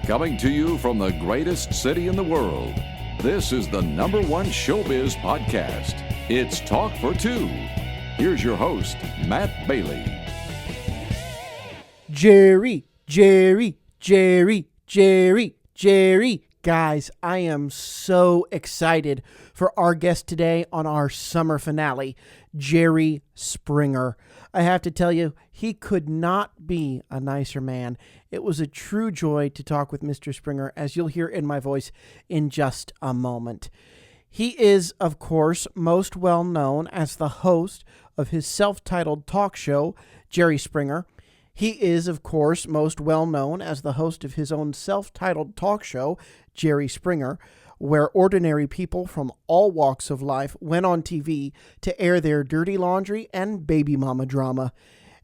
Coming to you from the greatest city in the world, this is the #1 showbiz podcast. It's Talk for Two. Here's your host, Matt Bailey. Jerry. Guys, I am so excited for our guest today on our summer finale, Jerry Springer. I have to tell you, he could not be a nicer man. It was a true joy to talk with Mr. Springer, as you'll hear in my voice in just a moment. He is, of course, most well known as the host of his self-titled talk show, Jerry Springer. He is, of course, most well known as the host of his own self-titled talk show, Jerry Springer, where ordinary people from all walks of life went on TV to air their dirty laundry and baby mama drama.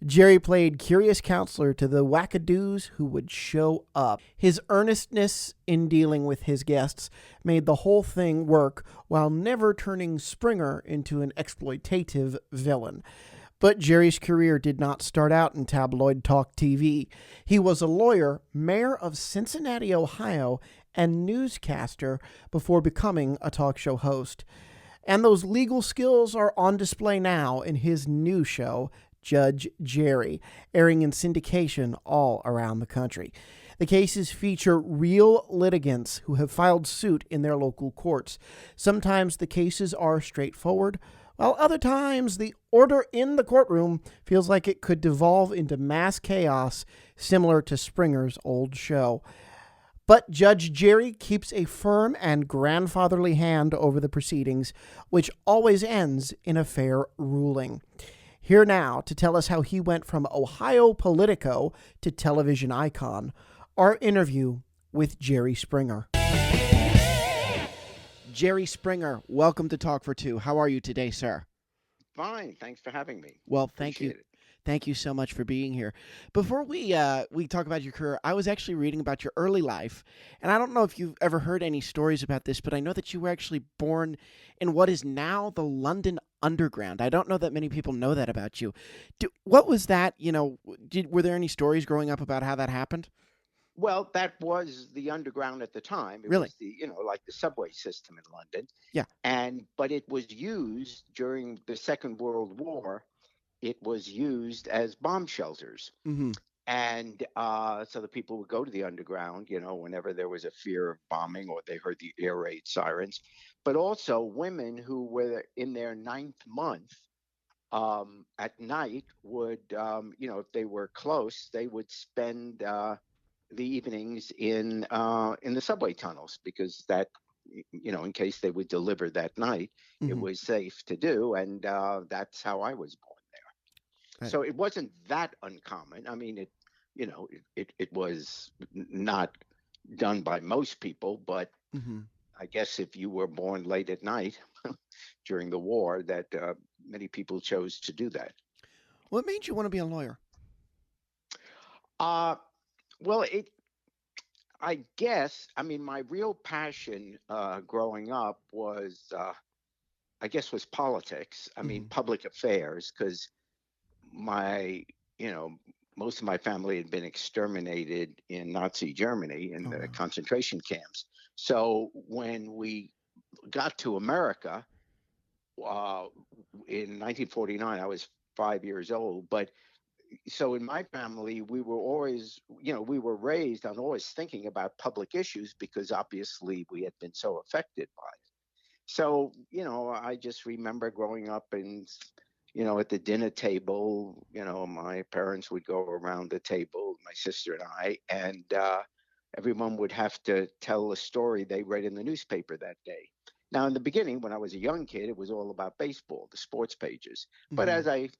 Jerry played curious counselor to the wackadoos who would show up. His earnestness in dealing with his guests made the whole thing work while never turning Springer into an exploitative villain. But Jerry's career did not start out in tabloid talk TV. He was a lawyer, mayor of Cincinnati, Ohio, and newscaster before becoming a talk show host. And those legal skills are on display now in his new show, Judge Jerry, airing in syndication all around the country. The cases feature real litigants who have filed suit in their local courts. Sometimes the cases are straightforward, while other times the order in the courtroom feels like it could devolve into mass chaos, similar to Springer's old show. But Judge Jerry keeps a firm and grandfatherly hand over the proceedings, which always ends in a fair ruling. Here now to tell us how he went from Ohio Politico to television icon, our interview with Jerry Springer. Jerry Springer, welcome to Talk for Two. How are you today, sir? Fine. Thanks for having me. Well, thank you. Appreciate it. Thank you so much for being here. Before we talk about your career, I was actually reading about your early life, and I don't know if you've ever heard any stories about this, but I know that you were actually born in what is now the London Underground. I don't know that many people know that about you. What was that? Were there any stories growing up about how that happened? Well, that was the underground at the time. It Really? was like the subway system in London. Yeah. But it was used during the Second World War. It was used as bomb shelters. Mm-hmm. And so the people would go to the underground, whenever there was a fear of bombing or they heard the air raid sirens. But also women who were in their 9th month at night would, if they were close, they would spend the evenings in the subway tunnels, because that, in case they would deliver that night, it Mm-hmm. was safe to do. And that's how I was born there. Right. So it wasn't that uncommon. I mean, it was not done by most people, but Mm-hmm. I guess if you were born late at night during the war, that many people chose to do that. What made you want to be a lawyer? Uh, well, I guess, I mean, my real passion growing up was, was politics. I mean, Mm-hmm. public affairs, because my, most of my family had been exterminated in Nazi Germany in Oh, the wow. concentration camps. So when we got to America uh, in 1949, I was 5 years old, but so in my family, we were always, we were raised on always thinking about public issues, because obviously we had been so affected by it. So, I just remember growing up and, at the dinner table, my parents would go around the table, my sister and I, and everyone would have to tell a story they read in the newspaper that day. Now, in the beginning, when I was a young kid, it was all about baseball, the sports pages. But Mm-hmm. as I,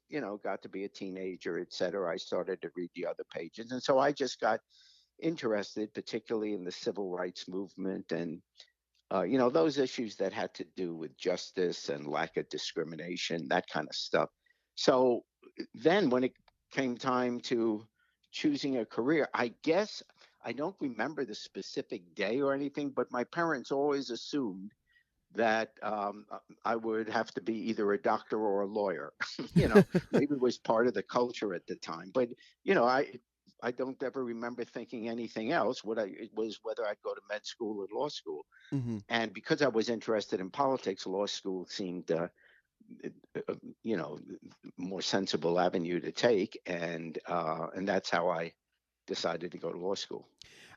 got to be a teenager, et cetera, I started to read the other pages. And so I just got interested, particularly in the civil rights movement and, those issues that had to do with justice and lack of discrimination, that kind of stuff. So then when it came time to choosing a career, I guess I don't remember the specific day or anything, but my parents always assumed that I would have to be either a doctor or a lawyer. Maybe it was part of the culture at the time. But I I don't ever remember thinking anything else. It was whether I'd go to med school or law school. Hmm. And because I was interested in politics, law school seemed, uh, you know, more sensible avenue to take, and that's how I decided to go to law school.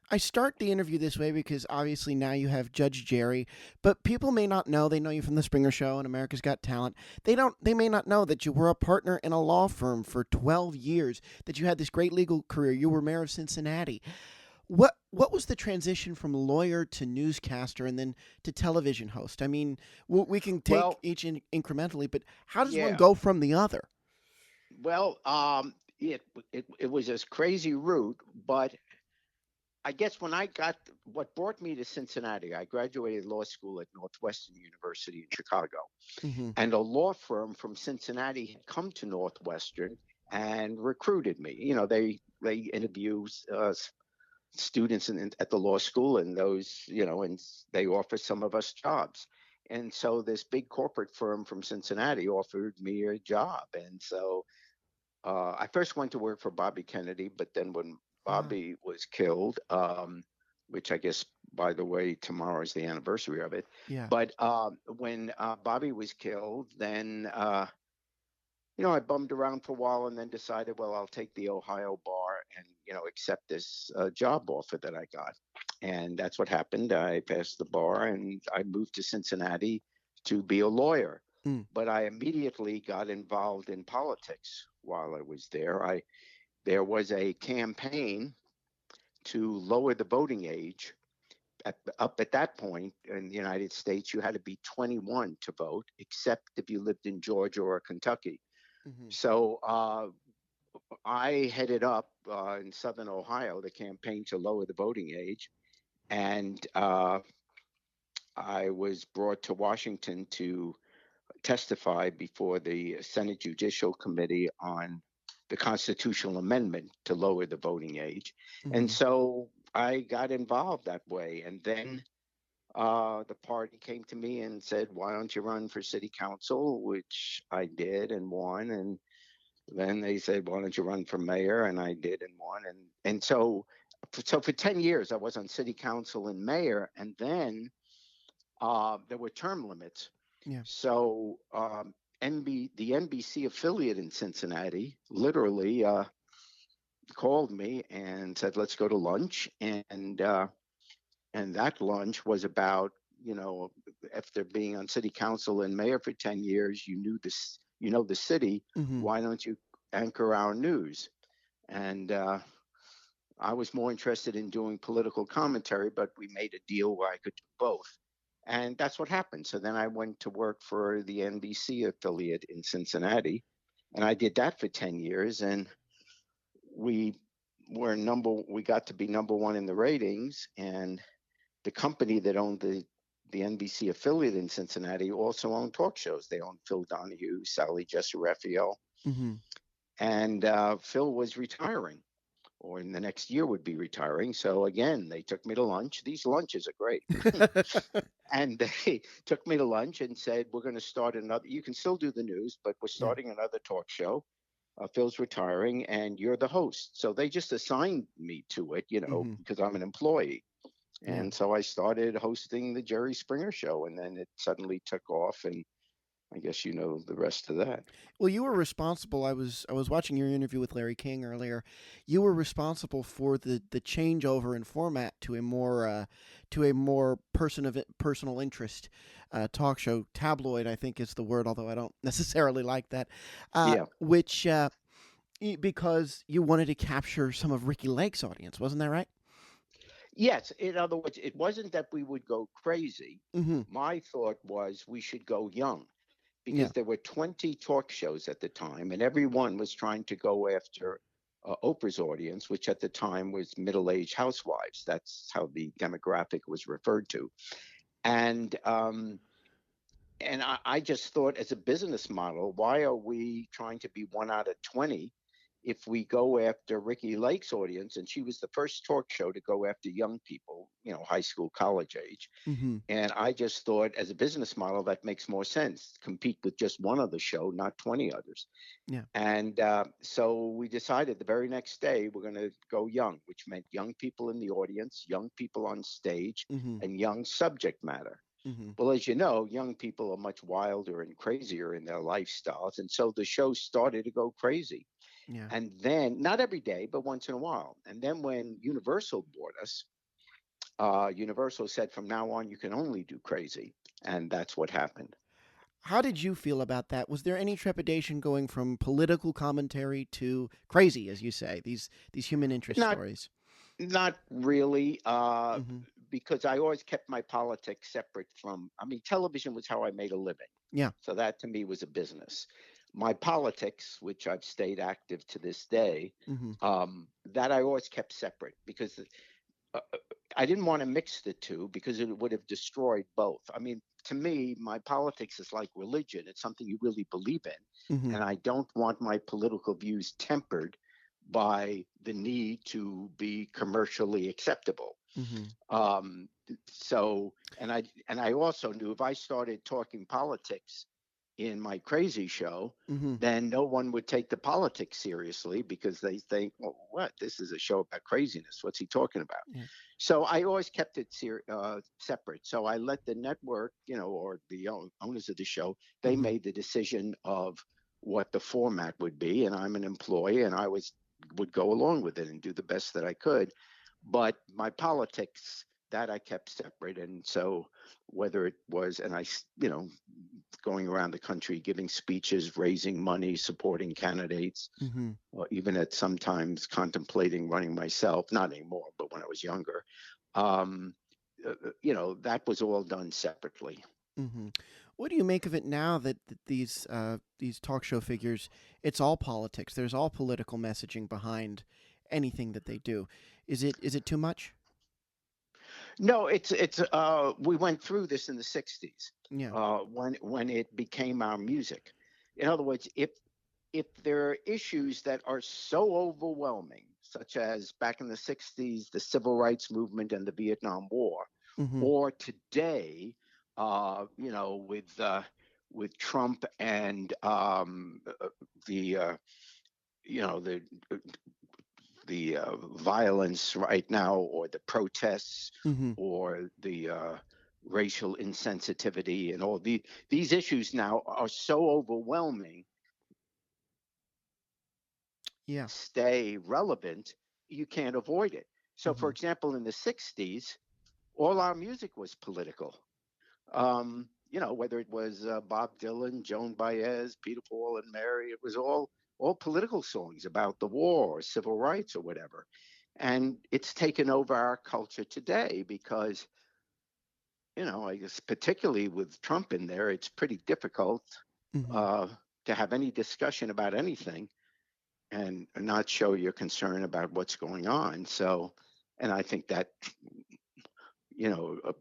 I start the interview this way because obviously now you have Judge Jerry, but people may not know. They know you from the Springer Show and America's Got Talent. They may not know that you were a partner in a law firm for 12 years, that you had this great legal career. You were mayor of Cincinnati. What was the transition from lawyer to newscaster and then to television host? I mean, we can take Well, each incrementally, but how does one yeah. go from the other? Well, it was this crazy route, but I guess when I got what brought me to Cincinnati, I graduated law school at Northwestern University in Chicago, Hmm. and a law firm from Cincinnati had come to Northwestern and recruited me. They interview students at the law school, and and they offer some of us jobs. And so this big corporate firm from Cincinnati offered me a job, and so I first went to work for Bobby Kennedy, but then when Wow. Bobby was killed, which I guess, by the way, tomorrow is the anniversary of it. Yeah. But when Bobby was killed, then I bummed around for a while and then decided, well, I'll take the Ohio bar and accept this job offer that I got, and that's what happened. I passed the bar and I moved to Cincinnati to be a lawyer, Mm. but I immediately got involved in politics while I was there. I There was a campaign to lower the voting age. Up at that point in the United States, you had to be 21 to vote, except if you lived in Georgia or Kentucky. Hmm. So I headed up in Southern Ohio the campaign to lower the voting age, and I was brought to Washington to testify before the Senate Judicial Committee on the constitutional amendment to lower the voting age. And Hmm. so I got involved that way. And then the party came to me and said, "Why don't you run for city council?" Which I did and won. And then they said, "Why don't you run for mayor?" And I did and won. And so for 10 years, I was on city council and mayor. And then there were term limits. Yeah. So the NBC affiliate in Cincinnati literally called me and said, "Let's go to lunch." And that lunch was about, after being on city council and mayor for 10 years, the city. Hmm. Why don't you anchor our news? And I was more interested in doing political commentary, but we made a deal where I could do both. And that's what happened. So then I went to work for the NBC affiliate in Cincinnati, and I did that for 10 years. And we we got to be number one in the ratings. And the company that owned the NBC affiliate in Cincinnati also owned talk shows. They owned Phil Donahue, Sally Jessy Raphael, Hmm. and Phil was retiring, or in the next year would be retiring. So again, they took me to lunch. These lunches are great. And they took me to lunch and said, "We're going to start another. You can still do the news, but we're Yeah. starting another talk show. Phil's retiring, and you're the host." So they just assigned me to it, Hmm. because I'm an employee. Yeah. And so I started hosting the Jerry Springer Show, and then it suddenly took off. And I guess you know the rest of that. Well, you were responsible. I was watching your interview with Larry King earlier. You were responsible for the changeover in format to a more personal interest talk show. Tabloid, I think, is the word, although I don't necessarily like that. Yeah. Which because you wanted to capture some of Ricky Lake's audience, wasn't that right? Yes. In other words, it wasn't that we would go crazy. Mm-hmm. My thought was we should go young, Yeah. because there were 20 talk shows at the time, and everyone was trying to go after Oprah's audience, which at the time was middle-aged housewives. That's how the demographic was referred to. And I just thought, as a business model, why are we trying to be one out of 20 if we go after Ricky Lake's audience, and she was the first talk show to go after young people, high school, college age. Mm-hmm. And I just thought, as a business model, that makes more sense. Compete with just one other show, not 20 others. Yeah. And so we decided the very next day we're going to go young, which meant young people in the audience, young people on stage, Mm-hmm. and young subject matter. Mm-hmm. Well, as you know, young people are much wilder and crazier in their lifestyles. And so the show started to go crazy. Yeah. And then, not every day, but once in a while. And then when Universal bought us, Universal said from now on, you can only do crazy. And that's what happened. How did you feel about that? Was there any trepidation going from political commentary to crazy, as you say, these human interest Not stories? Not really, Mm-hmm. because I always kept my politics separate from. I mean, television was how I made a living, Yeah. so that to me was a business. My politics, which I've stayed active to this day, Mm-hmm. that I always kept separate because I didn't want to mix the two because it would have destroyed both. I mean, to me, my politics is like religion. It's something you really believe in. Mm-hmm. And I don't want my political views tempered by the need to be commercially acceptable. Mm-hmm. Um, and I also knew if I started talking politics in my crazy show, Mm-hmm. then no one would take the politics seriously because they think, well, what? This is a show about craziness. What's he talking about? Yeah. So I always kept it separate. So I let the network, or the owners of the show, they Mm-hmm. made the decision of what the format would be, and I'm an employee, and I would go along with it and do the best that I could. But my politics, that I kept separate, and so whether it was, and I, going around the country giving speeches, raising money, supporting candidates, Mm-hmm. or even at sometimes contemplating running myself, not anymore, but when I was younger, um, that was all done separately. Mm-hmm. What do you make of it now that these talk show figures, it's all politics. There's all political messaging behind anything that they do. Is it too much? No, it's we went through this in the 60s, Yeah. when it became our music. In other words, if there are issues that are so overwhelming, such as back in the 60s, the civil rights movement and the Vietnam War, Mm-hmm. or today, with Trump and the you know the violence right now, or the protests, Mm-hmm. or the racial insensitivity, and all these issues now are so overwhelming, Yeah. stay relevant, you can't avoid it. So, for Mm-hmm. example, in the 60s, all our music was political. Whether it was Bob Dylan, Joan Baez, Peter, Paul, and Mary, it was all political songs about the war or civil rights or whatever. And it's taken over our culture today because, I guess particularly with Trump in there, it's pretty difficult Mm-hmm. uh, to have any discussion about anything and not show your concern about what's going on. So, and I think that, you know, uh,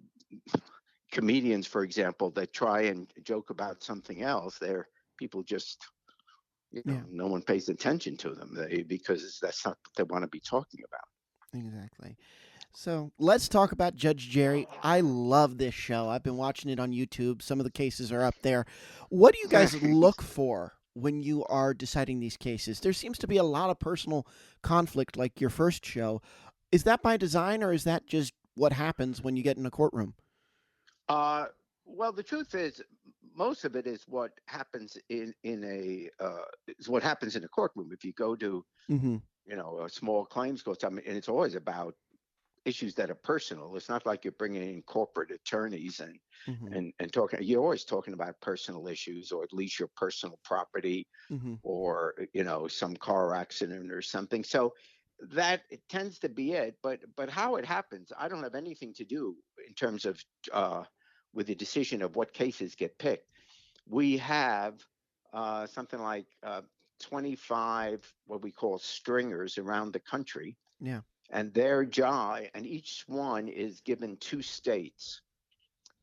comedians, for example, that try and joke about something else, they're people just, Yeah. no one pays attention to them because that's not what they want to be talking about. Exactly. So let's talk about Judge Jerry. I love this show. I've been watching it on YouTube. Some of the cases are up there. What do you guys look for when you are deciding these cases? There seems to be a lot of personal conflict, like your first show. Is that by design, or is that just what happens when you get in a courtroom? uh, well, the truth is, most of it is what happens is what happens in a courtroom. If you go to, Mm-hmm. a small claims court, I mean, and it's always about issues that are personal. It's not like you're bringing in corporate attorneys and Mm-hmm. and talking. You're always talking about personal issues, or at least your personal property, Mm-hmm. or some car accident or something. So that it tends to be it. But how it happens, I don't have anything to do in terms of uh, with the decision of what cases get picked. We have something like 25 what we call stringers around the country, Yeah. and their job, and each one is given two states,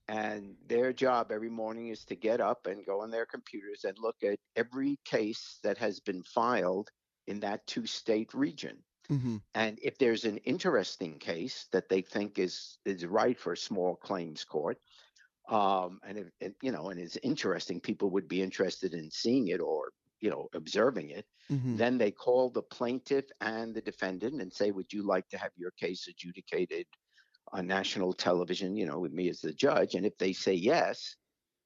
and their job every morning is to get up and go on their computers and look at every case that has been filed in that two-state region. Mm-hmm. And if there's an interesting case that they think is right for a small claims court, and if, and it's interesting, people would be interested in seeing it or observing it. Mm-hmm. Then they call the plaintiff and the defendant and say, "Would you like to have your case adjudicated on national television? With me as the judge?" And if they say yes,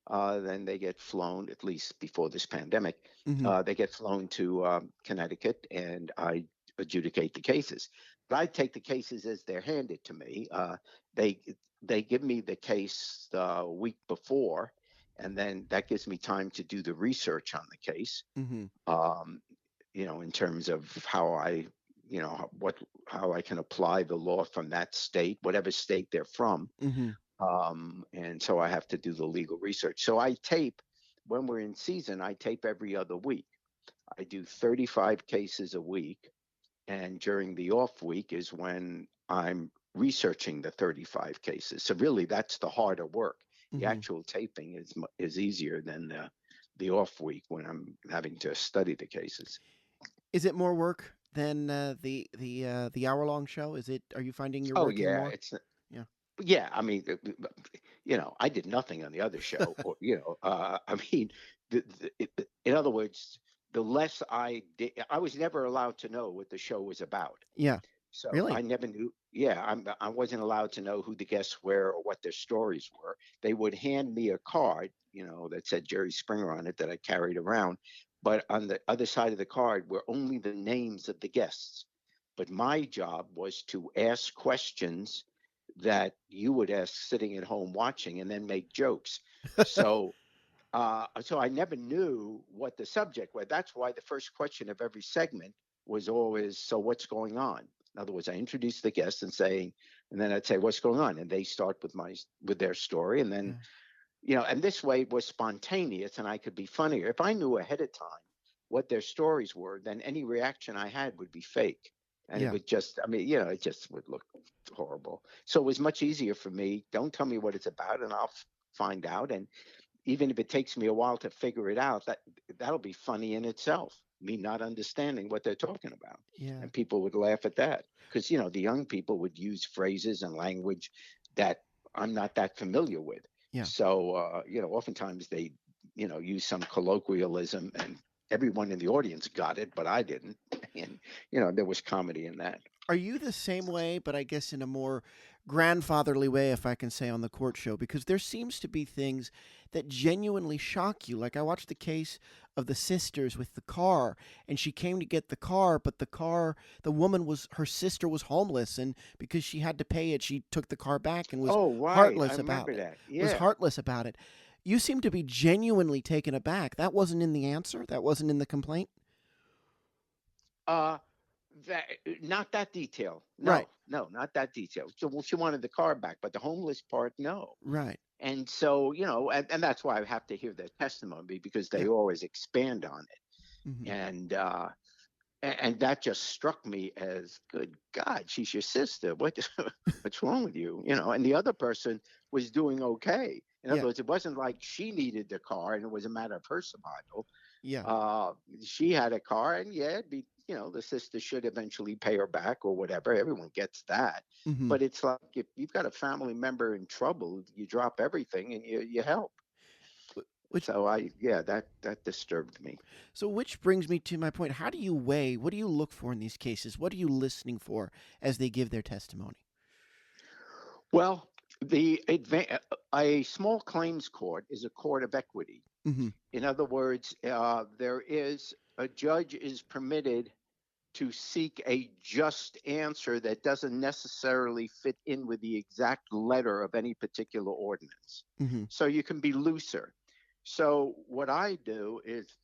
then they get flown. At least before this pandemic, Mm-hmm. they get flown to Connecticut, and I adjudicate the cases. But I take the cases as they're handed to me. They they give me the case the week before, and then that gives me time to do the research on the case. Mm-hmm. Um, in terms of how how I can apply the law from that state, whatever state they're from. Mm-hmm. And so I have to do the legal research. So I tape when we're in season. I tape every other week. I do 35 cases a week, and during the off week is when I'm researching the 35 cases. So really, that's the harder work. The Mm-hmm. actual taping is easier than the off week when I'm having to study the cases. Is it more work than the hour long show? Is it? Are you finding you're Oh working yeah, more? it's Yeah. yeah. I mean, I did nothing on the other show, or I mean, in other words, the less I did, I was never allowed to know what the show was about. Yeah. So I Really? never knew. Yeah, I wasn't allowed to know who the guests were or what their stories were. They would hand me a card, that said Jerry Springer on it that I carried around. But on the other side of the card were only the names of the guests. But my job was to ask questions that you would ask sitting at home watching, and then make jokes. So so I never knew what the subject was. That's why the first question of every segment was always, "So what's going on?" In other words, I introduce the guest and then I'd say, "What's going on?" And they start with their story, and then Yeah. and this way it was spontaneous, and I could be funnier if I knew ahead of time what their stories were. Then any reaction I had would be fake, and it Yeah. would just, I mean, it just would look horrible. So it was much easier for me. Don't tell me what it's about, and I'll find out. And even if it takes me a while to figure it out, that'll be funny in itself. Me not understanding what they're talking about, Yeah. and people would laugh at that because the young people would use phrases and language that I'm not that familiar with. Yeah. So oftentimes they use some colloquialism, and everyone in the audience got it, but I didn't, and there was comedy in that. Are you the same way, but I guess in a more grandfatherly way, if I can say, on the court show? Because there seems to be things that genuinely shock you. Like I watched the case of the sisters with the car, and she came to get the car, but the woman her sister was homeless, and because she had to pay it, she took the car back and was Oh, right, I heartless about remember it. that. Yeah. You seem to be genuinely taken aback. That wasn't in the answer. That wasn't in the complaint. Uh, that not that detail. Right. No, not that detail. So, well, she wanted the car back, but the homeless part, no. Right. And so, and that's why I have to hear their testimony because they Yeah. always expand on it. Mm-hmm. And that just struck me as, good God, she's your sister. What's wrong with you? And the other person was doing okay. In other Yeah. words, it wasn't like she needed the car and it was a matter of her survival. Yeah. She had a car, and yeah, it'd be, the sister should eventually pay her back or whatever. Everyone gets that. Mm-hmm. But it's like if you've got a family member in trouble, you drop everything and you help. Which So that disturbed me. So, which brings me to my point. How do you weigh? What do you look for in these cases? What are you listening for as they give their testimony? Well, a small claims court is a court of equity. Mm-hmm. In other words, a judge is permitted to seek a just answer that doesn't necessarily fit in with the exact letter of any particular ordinance. Mm-hmm. So you can be looser. So what I do is,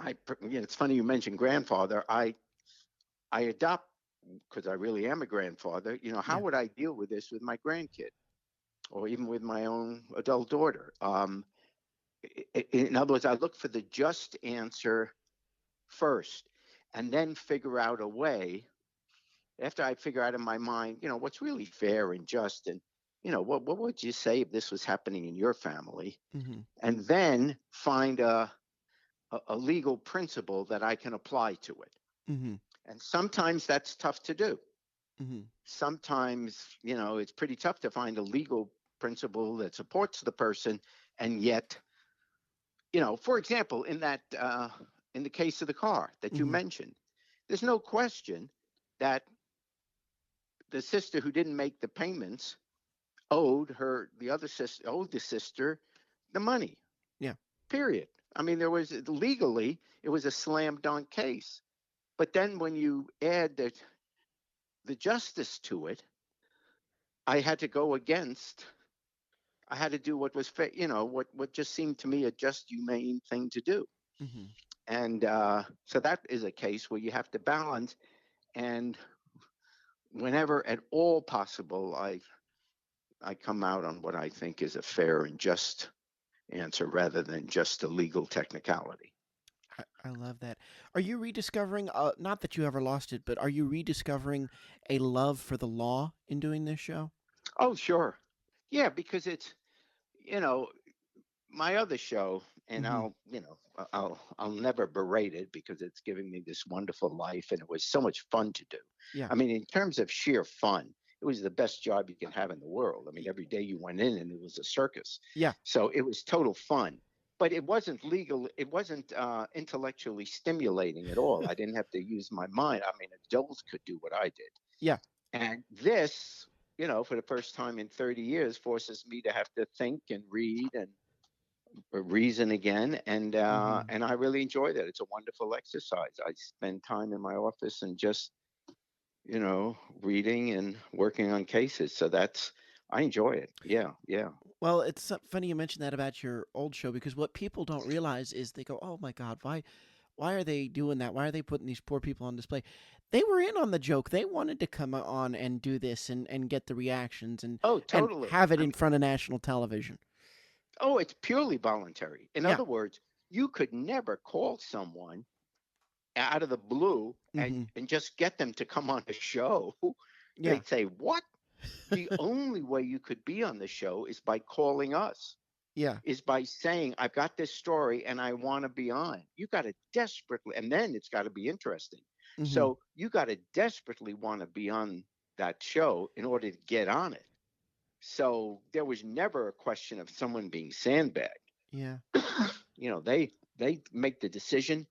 it's funny you mentioned grandfather. I adopt, because I really am a grandfather. How Yeah. would I deal with this with my grandkid, or even with my own adult daughter? In other words, I look for the just answer first, and then figure out a way. After I figure out in my mind, what's really fair and just, and what would you say if this was happening in your family, Mm-hmm. and then find a legal principle that I can apply to it. Mm-hmm. And sometimes that's tough to do. Mm-hmm. Sometimes, it's pretty tough to find a legal principle that supports the person. And yet, for example, in the case of the car that you Mm-hmm. mentioned, there's no question that the sister who didn't make the payments owed the sister the money. Yeah. Period. I mean, there was legally it was a slam dunk case. But then when you add the justice to it, I had to go against. I had to do what was what just seemed to me a just humane thing to do. Mm-hmm. And so that is a case where you have to balance. And whenever at all possible, I come out on what I think is a fair and just answer rather than just a legal technicality. I love that. Are you rediscovering, not that you ever lost it, but are you rediscovering a love for the law in doing this show? Oh, sure. Yeah, because it's, you know, my other show, and Mm-hmm. I'll never berate it because it's giving me this wonderful life and it was so much fun to do. Yeah. I mean, in terms of sheer fun, it was the best job you can have in the world. I mean, Y- every day you went in and it was a circus. Yeah. So it was total fun. But it wasn't legal. It wasn't intellectually stimulating at all. I didn't have to use my mind. I mean, adults could do what I did. Yeah. And this, for the first time in 30 years, forces me to have to think and read and reason again. Mm-hmm. And I really enjoy that. It's a wonderful exercise. I spend time in my office and just, reading and working on cases. So I enjoy it. Yeah, yeah. Well, it's funny you mentioned that about your old show because what people don't realize is they go, "Oh my God, why are they doing that? Why are they putting these poor people on display?" They were in on the joke. They wanted to come on and do this and get the reactions Oh, and totally. have it I in mean, front of national television. oh, it's purely voluntary. In Yeah. other words, you could never call someone out of the blue Mm-hmm. and just get them to come on the show. Yeah. They'd say, "What?" The only way you could be on the show is by calling us, Yeah. is by saying, "I've got this story and I want to be on." You got to desperately, and then it's got to be interesting. Mm-hmm. So you got to desperately want to be on that show in order to get on it. So there was never a question of someone being sandbagged. Yeah. They make the decision.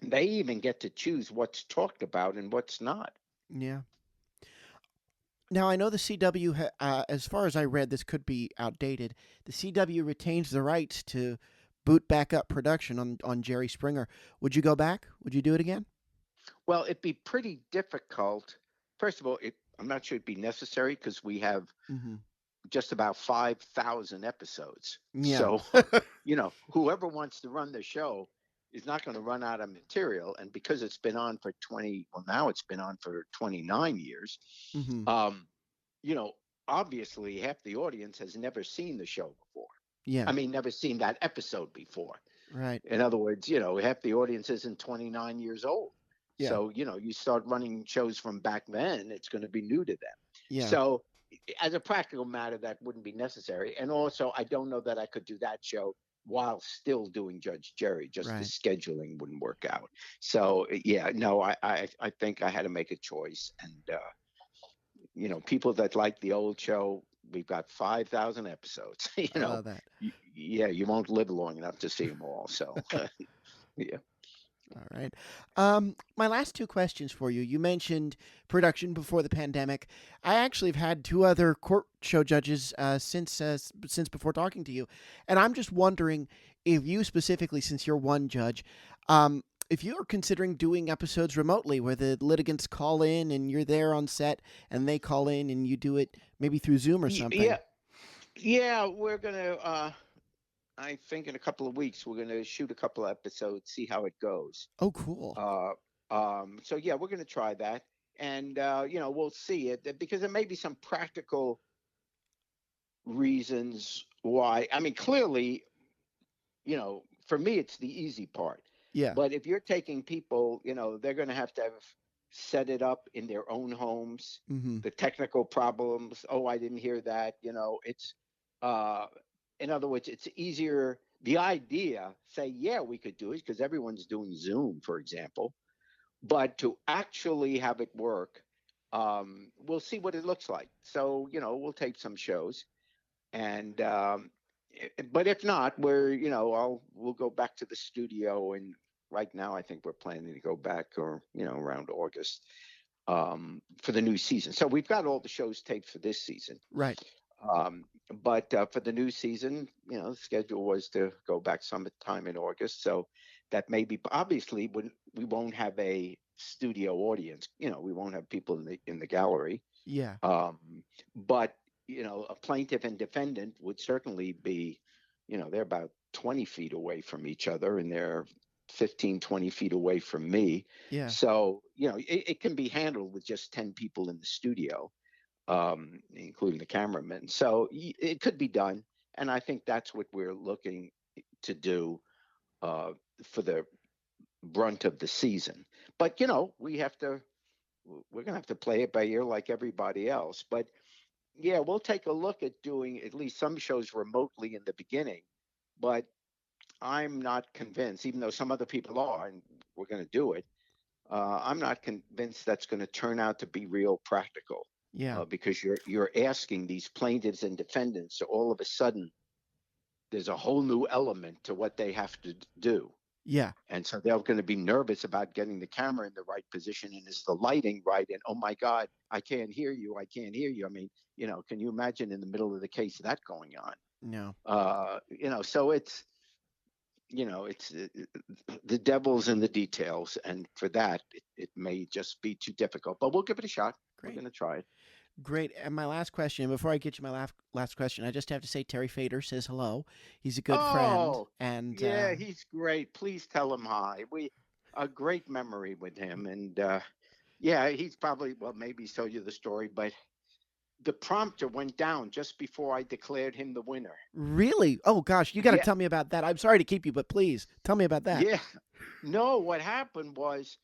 They even get to choose what's talked about and what's not. Yeah. Now I know the CW, as far as I read, this could be outdated. The CW retains the rights to boot back up production on Jerry Springer. Would you go back? Would you do it again? Well, it'd be pretty difficult. First of all, I'm not sure it'd be necessary because we have Mm-hmm. just about 5,000 episodes. Yeah. So, whoever wants to run the show is not going to run out of material. And because it's been on for now it's been on for 29 years. Mm-hmm. Um, you know, Obviously half the audience has never seen the show before. Yeah. I mean, never seen that episode before. Right. In other words, half the audience isn't 29 years old. Yeah. So, you start running shows from back then, it's going to be new to them. Yeah. So, as a practical matter, that wouldn't be necessary. And also, I don't know that I could do that show while still doing Judge Jerry. Just the Right. scheduling wouldn't work out. So, yeah, no, I think I had to make a choice. And, people that like the old show, we've got 5,000 episodes. I love that. Yeah, you won't live long enough to see them all. So, yeah. All right. My last two questions for you. You mentioned production before the pandemic. I actually have had two other court show judges since before talking to you, and I'm just wondering if you specifically, since you're one judge, if you are considering doing episodes remotely where the litigants call in and you're there on set, and they call in and you do it maybe through Zoom or something. Yeah, we're gonna. I think in a couple of weeks we're gonna shoot a couple of episodes, see how it goes. Oh, cool. So yeah, we're gonna try that, and we'll see it because there may be some practical reasons why. I mean, clearly, for me, it's the easy part. Yeah. But if you're taking people, they're going to have set it up in their own homes. Mm-hmm. The technical problems. Oh, I didn't hear that. Uh, in other words, it's easier. The idea, say, yeah, we could do it because everyone's doing Zoom, for example. but to actually have it work, we'll see what it looks like. So, we'll tape some shows, and but if not, we'll go back to the studio. And right now, I think we're planning to go back, or around August, for the new season. So we've got all the shows taped for this season. Right. But for the new season, the schedule was to go back sometime in August. So that may be, obviously, when we won't have a studio audience. We won't have people in the gallery. Yeah. But a plaintiff and defendant would certainly be, they're about 20 feet away from each other, and they're 15, 20 feet away from me. Yeah. So, it can be handled with just 10 people in the studio, including the cameraman. So it could be done. And I think that's what we're looking to do for the brunt of the season. But, we're going to have to play it by ear like everybody else. But yeah, we'll take a look at doing at least some shows remotely in the beginning. But I'm not convinced, even though some other people are, and we're going to do it. I'm not convinced that's going to turn out to be real practical. Yeah. Because you're asking these plaintiffs and defendants, so all of a sudden there's a whole new element to what they have to do. Yeah. And so they're going to be nervous about getting the camera in the right position, and is the lighting right? And oh my God, I can't hear you. I can't hear you. I mean, can you imagine in the middle of the case that going on? No. So it's the devil's in the details, and for that, it may just be too difficult. But we'll give it a shot. Great. We're going to try it. Great. And my last question, before I get you my last question, I just have to say Terry Fader says hello. He's a good friend. And yeah, he's great. Please tell him hi. A great memory with him. And yeah, he's probably, well, maybe told you the story, but the prompter went down just before I declared him the winner. Really? Oh, gosh, you got to tell me about that. I'm sorry to keep you, but please tell me about that. Yeah. No, what happened was,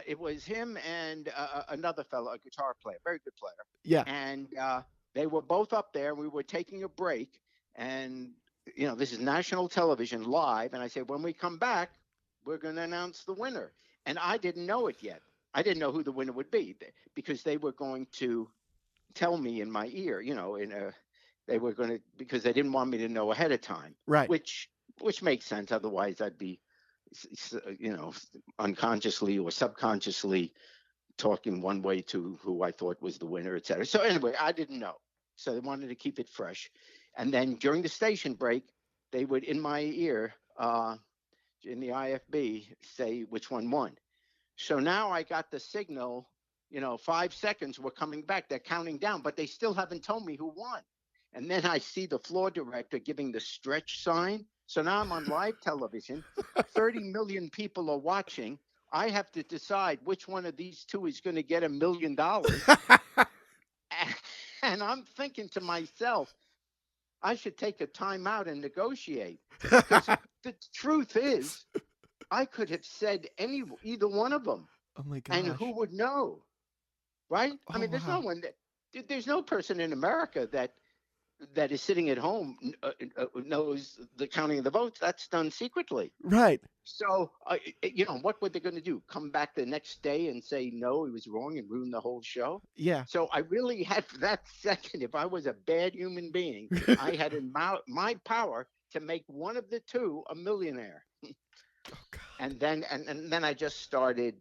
it was him and another fellow, a guitar player, very good player. Yeah. And they were both up there. We were taking a break, and this is national television live. And I said, when we come back, we're going to announce the winner. And I didn't know it yet. I didn't know who the winner would be, because they were going to tell me in my ear. They were going to, because they didn't want me to know ahead of time. Right. Which makes sense. Otherwise, I'd be, unconsciously or subconsciously talking one way to who I thought was the winner, et cetera. So anyway, I didn't know. So they wanted to keep it fresh. And then during the station break, they would, in my ear, in the IFB, say which one won. So now I got the signal, 5 seconds, we're coming back. They're counting down, but they still haven't told me who won. And then I see the floor director giving the stretch sign. So now I'm on live television. 30 million people are watching. I have to decide which one of these two is going to get $1 million. And I'm thinking to myself, I should take a timeout and negotiate. Because the truth is, I could have said either one of them. Oh my gosh. And who would know? Right? Oh, I mean, there's wow. there's no person in America that is sitting at home knows the counting of the votes. That's done secretly. Right. So, what were they going to do? Come back the next day and say, no, he was wrong, and ruin the whole show? Yeah. So I really had, for that second, if I was a bad human being, I had in my power to make one of the two a millionaire. Oh, God. And then I just started,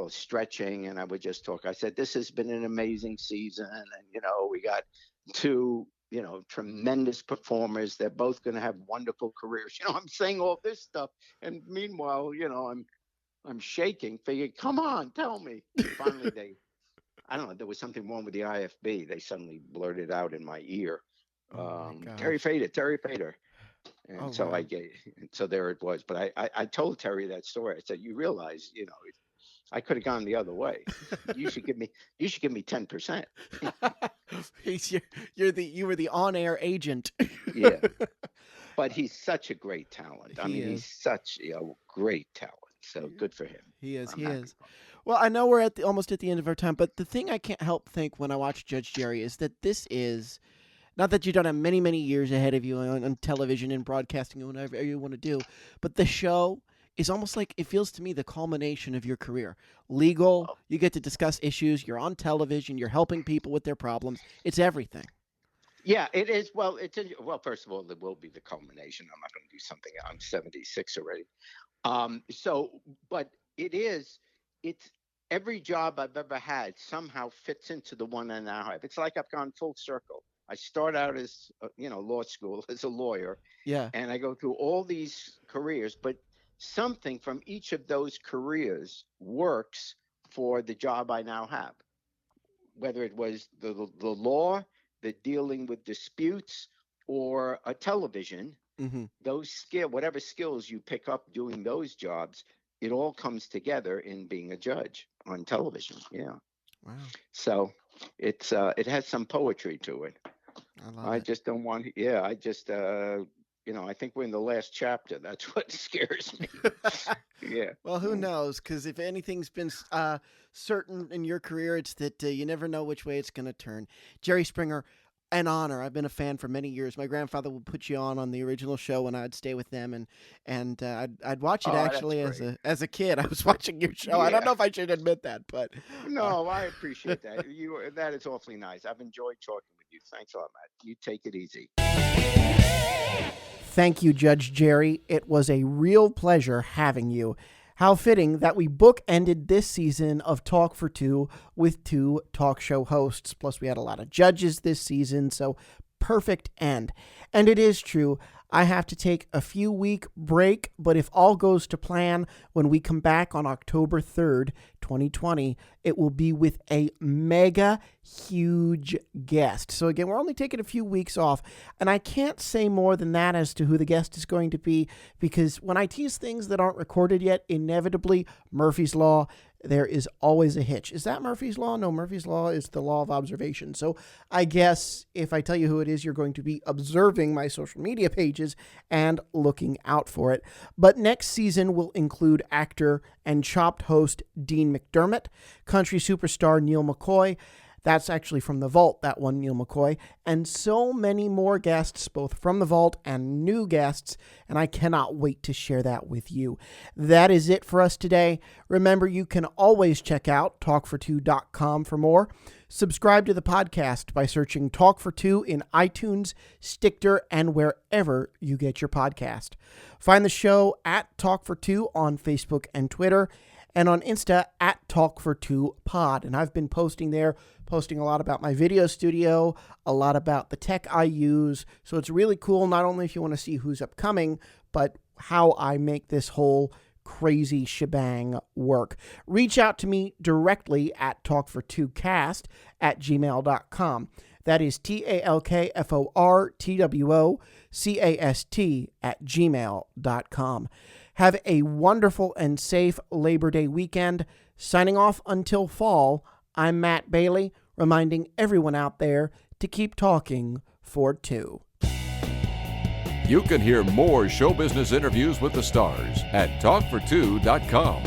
stretching, and I would just talk. I said, this has been an amazing season, and, we got two, tremendous performers. They're both going to have wonderful careers. I'm saying all this stuff, and meanwhile, I'm shaking, figuring, come on, tell me. And finally, I don't know, there was something wrong with the IFB. They suddenly blurted out in my ear, Oh my Terry Fader. And Oh, so wow. so there it was. But I told Terry that story. I said, you realize, I could have gone the other way. You should give me 10%. You were the on-air agent. Yeah. But he's such a great talent. I He mean, is. he's such a great talent. So good for him. He is. I'm He happy is. for him. Well, I know we're almost at the end of our time, but the thing I can't help think when I watch Judge Jerry is that this is, not that you don't have many, many years ahead of you on television and broadcasting and whatever you want to do, but the show is almost like, it feels to me, the culmination of your career. Legal, Oh, you get to discuss issues, you're on television, you're helping people with their problems. It's everything. yeah, it is. Well, well. First of all, it will be the culmination. I'm not going to do something. I'm 76 already. But it is. It's every job I've ever had somehow fits into the one I now have. It's like I've gone full circle. I start out as law school as a lawyer, Yeah. and I go through all these careers, but something from each of those careers works for the job I now have, whether it was the law, the dealing with disputes, or a television. Mm-hmm. Whatever skills you pick up doing those jobs, it all comes together in being a judge on television. Yeah. Wow. So it has some poetry to it. I love I it. just don't want. Yeah. I just I think we're in the last chapter. That's what scares me. Yeah. Well, who knows? Because if anything's been certain in your career, it's that you never know which way it's going to turn. Jerry Springer, an honor. I've been a fan for many years. My grandfather would put you on the original show when I'd stay with them, and I'd watch it Oh, that's actually great. as a kid. I was watching your show. I don't Yeah. know if I should admit that, but No, I appreciate that. That is awfully nice. I've enjoyed talking with you. Thanks a lot, Matt. You take it easy. thank you, Judge Jerry. It was a real pleasure having you. How fitting that we bookended this season of Talk for Two with two talk show hosts. Plus, we had a lot of judges this season, so perfect end. And it is true, I have to take a few week break, but if all goes to plan, when we come back on October 3rd, 2020, it will be with a mega huge guest. So again, we're only taking a few weeks off, and I can't say more than that as to who the guest is going to be, because when I tease things that aren't recorded yet, inevitably, Murphy's Law, there is always a hitch. Is that Murphy's Law? No, Murphy's Law is the law of observation. So I guess if I tell you who it is, you're going to be observing my social media pages and looking out for it. But next season will include actor and Chopped host Dean McDermott, country superstar Neil McCoy. That's actually from The Vault, that one, Neil McCoy, and so many more guests, both from The Vault and new guests, and I cannot wait to share that with you. That is it for us today. Remember, you can always check out talkfor2.com for more. Subscribe to the podcast by searching Talk for Two in iTunes, Stitcher, and wherever you get your podcast. Find the show at Talk for Two on Facebook and Twitter, and on Insta at Talk42Pod. And I've been posting a lot about my video studio, a lot about the tech I use. So it's really cool, not only if you want to see who's upcoming, but how I make this whole crazy shebang work. Reach out to me directly at talkfor2cast@gmail.com. That is talkfortwocast@gmail.com. Have a wonderful and safe Labor Day weekend. Signing off until fall, I'm Matt Bailey, reminding everyone out there to keep talking for two. You can hear more show business interviews with the stars at talkfor2.com.